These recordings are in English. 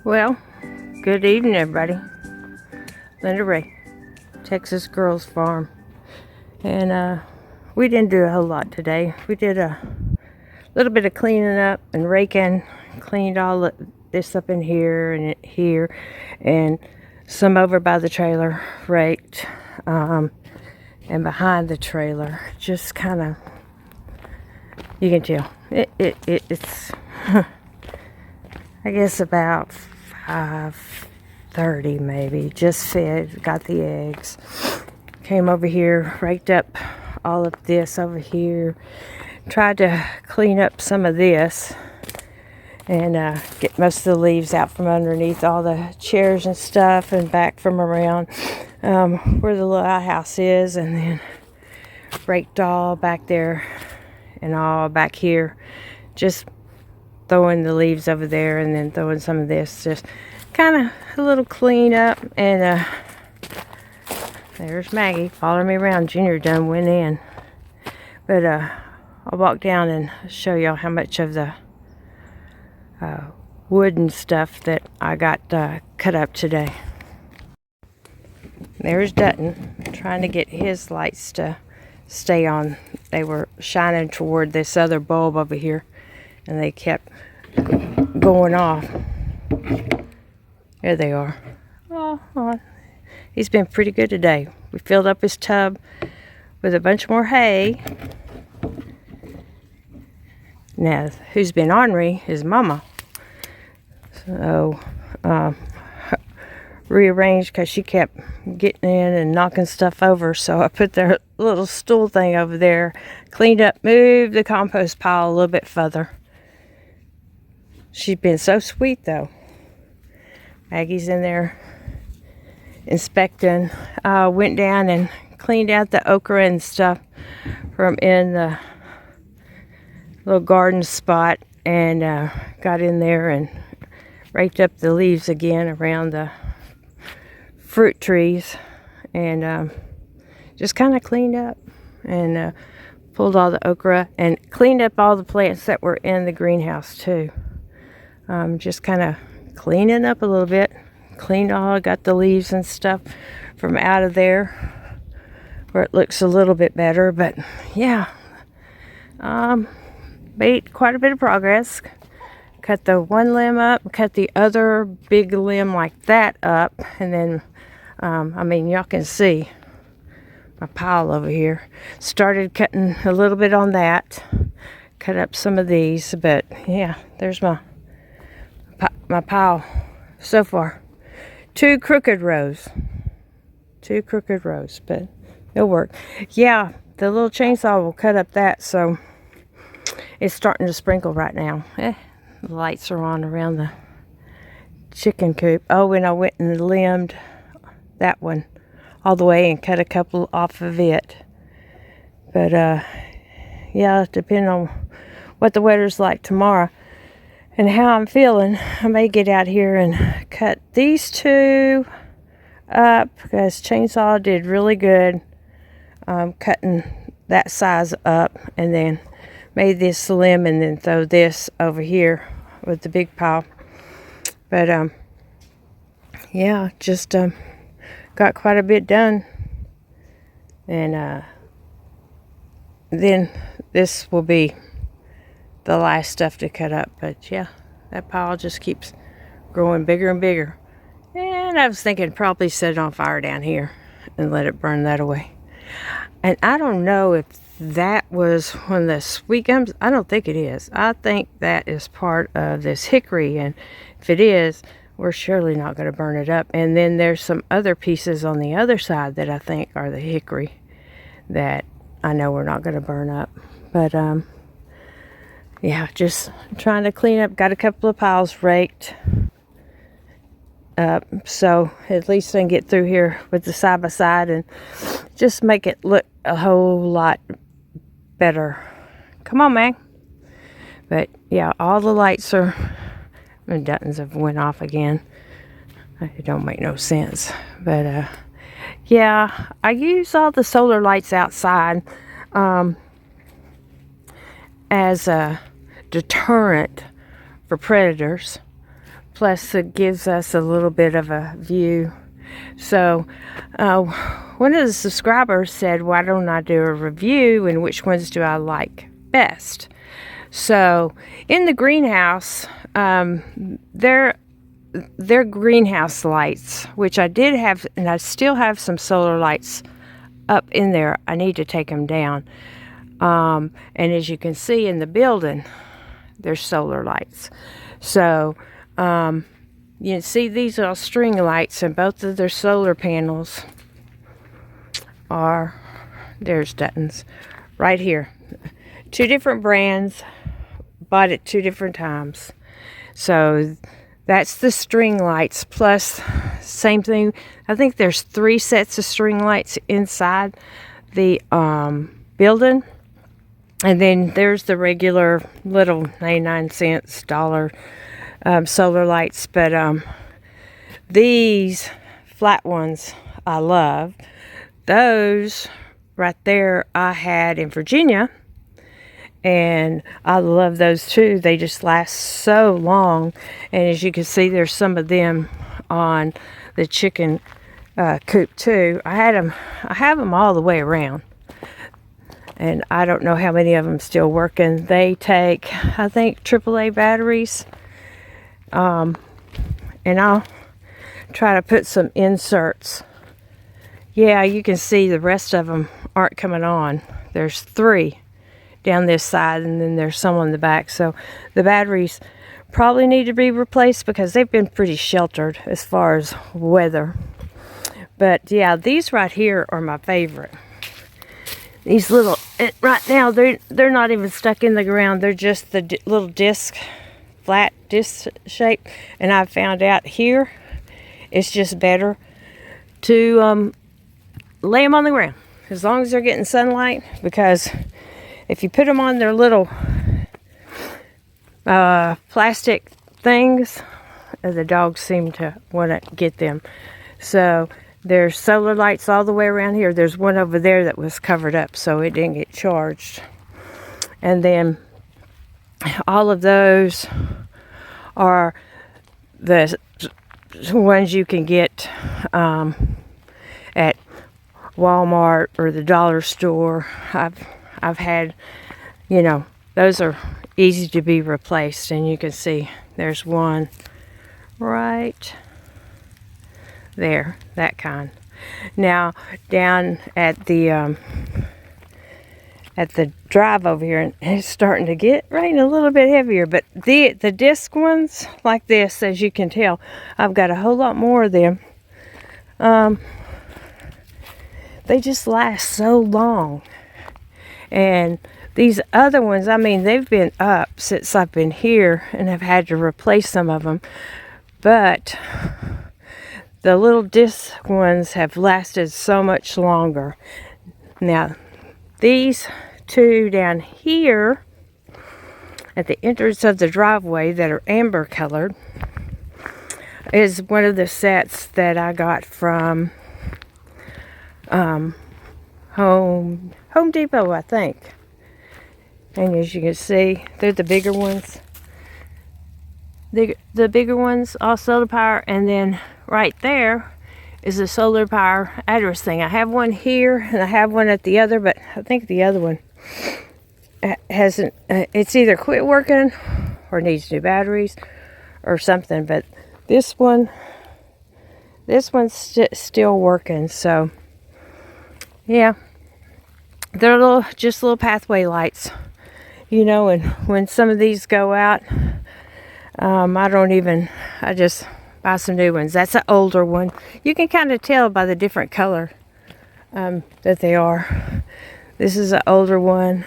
Well, good evening, everybody. Linda Ray, Texas Girls Farm. And we didn't do a whole lot today. We did a little bit of cleaning up and raking. Cleaned all this up in here and here. And some over by the trailer, raked. And behind the trailer, just kind of, you can tell. It's, I guess about 5:30 maybe. Just fed, got the eggs. Came over here, raked up all of this over here. Tried to clean up some of this and get most of the leaves out from underneath all the chairs and stuff and back from around where the little outhouse is, and then raked all back there and all back here. Just throwing the leaves over there and then throwing some of this, just kind of a little clean up. And there's Maggie following me around. Junior done went in, but I'll walk down and show y'all how much of the wooden stuff that I got cut up today. There's Dutton trying to get his lights to stay on. They were shining toward this other bulb over here, and they kept going off. There they are. Oh, he's been pretty good today. We filled up his tub with a bunch more hay. Now, who's been ornery is Mama. So, rearranged because she kept getting in and knocking stuff over. So I put their little stool thing over there, cleaned up, moved the compost pile a little bit further. She's been so sweet, though. Maggie's in there inspecting. Went down and cleaned out the okra and stuff from in the little garden spot, and got in there and raked up the leaves again around the fruit trees, and just kind of cleaned up and pulled all the okra and cleaned up all the plants that were in the greenhouse too. Just kind of cleaning up a little bit. Cleaned all, got the leaves and stuff from out of there where it looks a little bit better. But yeah, made quite a bit of progress. Cut the one limb up, cut the other big limb like that up, and then I mean, y'all can see my pile over here. Started cutting a little bit on that, cut up some of these, but yeah, there's my pile so far. Two crooked rows, but it'll work. Yeah, the little chainsaw will cut up that, so it's starting to sprinkle right now. The lights are on around the chicken coop. Oh, and I went and limbed that one all the way and cut a couple off of it. But yeah, depending on what the weather's like tomorrow and how I'm feeling, I may get out here and cut these two up, because chainsaw did really good cutting that size up, and then made this slim, and then throw this over here with the big pile. But yeah, just got quite a bit done, and then this will be the last stuff to cut up. But yeah, that pile just keeps growing bigger and bigger. And I was thinking probably set it on fire down here and let it burn that away. And I don't know if that was when the sweet gums, I don't think it is. I think that is part of this hickory, and if it is, we're surely not going to burn it up. And then there's some other pieces on the other side that I think are the hickory that I know we're not going to burn up. But yeah, just trying to clean up. Got a couple of piles raked up, so at least I can get through here with the side by side and just make it look a whole lot better. Come on, man. But yeah, all the lights are, and Duttons have went off again. It don't make no sense. But yeah, I use all the solar lights outside as a deterrent for predators. plus it gives us a little bit of a view. So one of the subscribers said, why don't I do a review and which ones do I like best? So in the greenhouse, they're greenhouse lights, which I did have, and I still have some solar lights up in there. I need to take them down. And as you can see in the building, there's solar lights. So you can see these are string lights, and both of their solar panels are, there's Dutton's right here. 2 different brands, bought at 2 different times. So that's the string lights, plus same thing. I think there's 3 sets of string lights inside the building. And then there's the regular little 99-cent dollar solar lights. But these flat ones I love. Those right there I had in Virginia. And I love those too. They just last so long. And as you can see, there's some of them on the chicken coop too. I have them all the way around. And I don't know how many of them still working. They take, I think, AAA batteries. And I'll try to put some inserts. Yeah, you can see the rest of them aren't coming on. There's 3 down this side, and then there's some on the back. So the batteries probably need to be replaced because they've been pretty sheltered as far as weather. But yeah, these right here are my favorite. These little, right now they're not even stuck in the ground. They're just the little disc, flat disc shape. And I found out here it's just better to lay them on the ground as long as they're getting sunlight, because if you put them on their little plastic things, the dogs seem to want to get them. So there's solar lights all the way around here. There's one over there that was covered up, so it didn't get charged. And then all of those are the ones you can get at Walmart or the dollar store. I've had, you know, those are easy to be replaced, and you can see there's one right there, that kind. Now down at the drive over here, and it's starting to get rain a little bit heavier, but the disc ones like this, as you can tell, I've got a whole lot more of them. They just last so long. And these other ones, I mean, they've been up since I've been here, and I've had to replace some of them. But the little disc ones have lasted so much longer. Now, these 2 down here at the entrance of the driveway that are amber colored is one of the sets that I got from Home Depot, I think. And as you can see, they're the bigger ones. The bigger ones, all solar power. And then right there is a solar power address thing. I have one here and I have one at the other, but I think the other one hasn't, it's either quit working or needs new batteries or something. But this one's still working. So yeah, they're just little pathway lights, you know. And when some of these go out, I just buy some new ones. That's an older one. You can kind of tell by the different color that they are. This is an older one.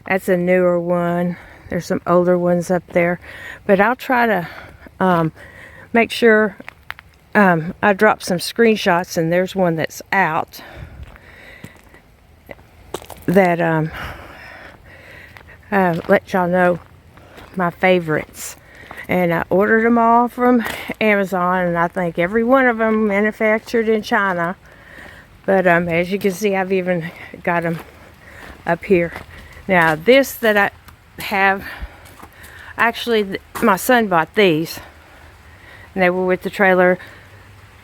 That's a newer one. There's some older ones up there. But I'll try to make sure I drop some screenshots, and there's one that's out that let y'all know my favorites. And I ordered them all from Amazon, and I think every one of them manufactured in China. But as you can see, I've even got them up here. Now this that I have, actually my son bought these and they were with the trailer.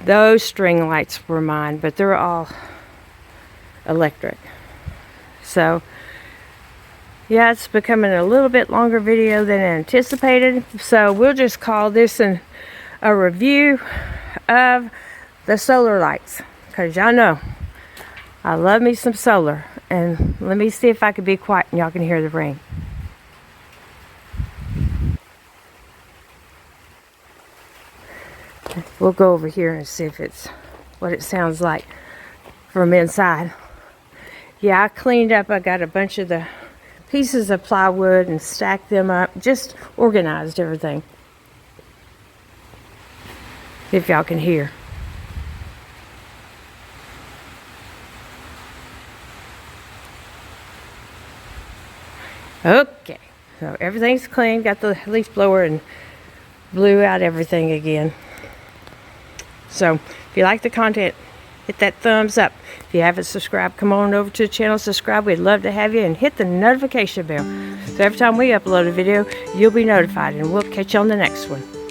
Those string lights were mine, but they're all electric. So yeah, it's becoming a little bit longer video than anticipated, so we'll just call this a review of the solar lights, because y'all know I love me some solar. And let me see if I can be quiet and y'all can hear the rain. We'll go over here and see if it's what it sounds like from inside. Yeah, I cleaned up. I got a bunch of the pieces of plywood and stacked them up. Just organized everything. If y'all can hear. Okay, so everything's clean. Got the leaf blower and blew out everything again. So if you like the content, hit that thumbs up. If you haven't subscribed, come on over to the channel, subscribe. We'd love to have you, and hit the notification bell. So every time we upload a video, you'll be notified, and we'll catch you on the next one.